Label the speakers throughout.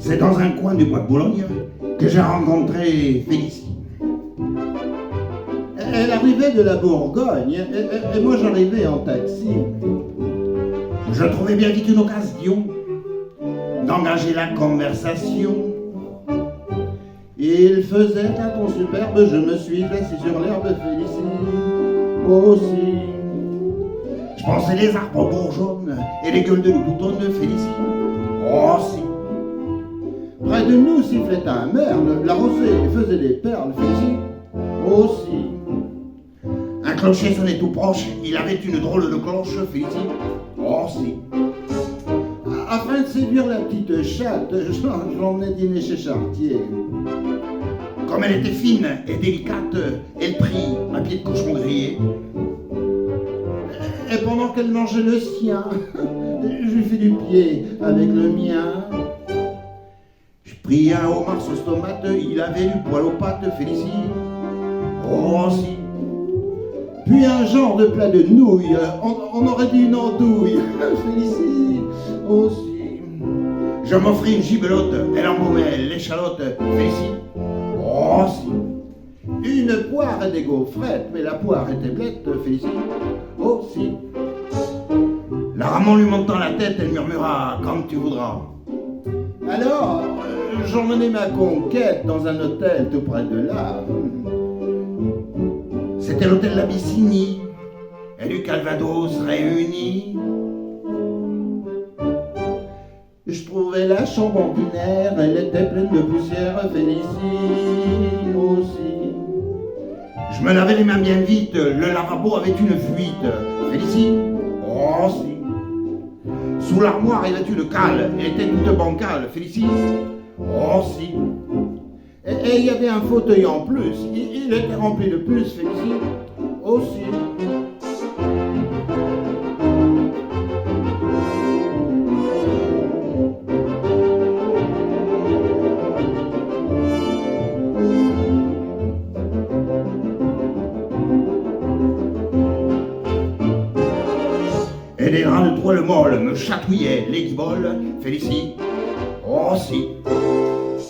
Speaker 1: C'est dans un coin du bois de Boulogne que j'ai rencontré Félicie.
Speaker 2: Elle arrivait de la Bourgogne et moi j'arrivais en taxi.
Speaker 1: Je trouvais bien vite une occasion d'engager la conversation.
Speaker 2: Il faisait un ton superbe, je me suis assis sur l'herbe, Félicie aussi.
Speaker 1: Je pensais les arbres bourgeonnes et les gueules de loup boutonnent, Félicie aussi.
Speaker 2: Près de nous sifflait un merle, la rosée faisait des perles, Félicie aussi.
Speaker 1: Un clocher sonnait tout proche, il avait une drôle de cloche, Félicie aussi.
Speaker 2: Afin de séduire la petite chatte, je l'emmenais dîner chez Chartier.
Speaker 1: Comme elle était fine et délicate, elle prit un pied de cochon grillé.
Speaker 2: Et pendant qu'elle mangeait le sien, je lui fais du pied avec le mien.
Speaker 1: Je pris un homard sauce tomate, il avait du poil aux pattes, Félicie aussi.
Speaker 2: Puis un genre de plat de nouilles, on aurait dit une andouille, Félicie aussi.
Speaker 1: Je m'offris une gibelotte, elle embaumait l'échalote, Félicie aussi.
Speaker 2: Une poire et des gaufrettes, mais la poire était blette, Félicie aussi.
Speaker 1: La Ramon lui montant la tête, elle murmura « Comme tu voudras ».
Speaker 2: Alors, j'emmenai ma conquête dans un hôtel tout près de là.
Speaker 1: C'était l'hôtel l'Abyssinie et du Calvados réunis.
Speaker 2: Je trouvais la chambre ordinaire, elle était pleine de poussière, Félicie aussi.
Speaker 1: Je me lavais les mains bien vite, le lavabo avait une fuite, Félicie aussi. Sous l'armoire, il y avait une cale, elle était toute bancale, Félicie aussi.
Speaker 2: Et il y avait un fauteuil en plus, il était rempli de puces, Félicie aussi.
Speaker 1: Et des draps de toile molle me chatouillaient les guiboles, Félicie aussi.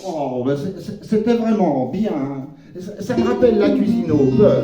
Speaker 2: Oh, ben c'était vraiment bien. Ça me rappelle la cuisine au beurre.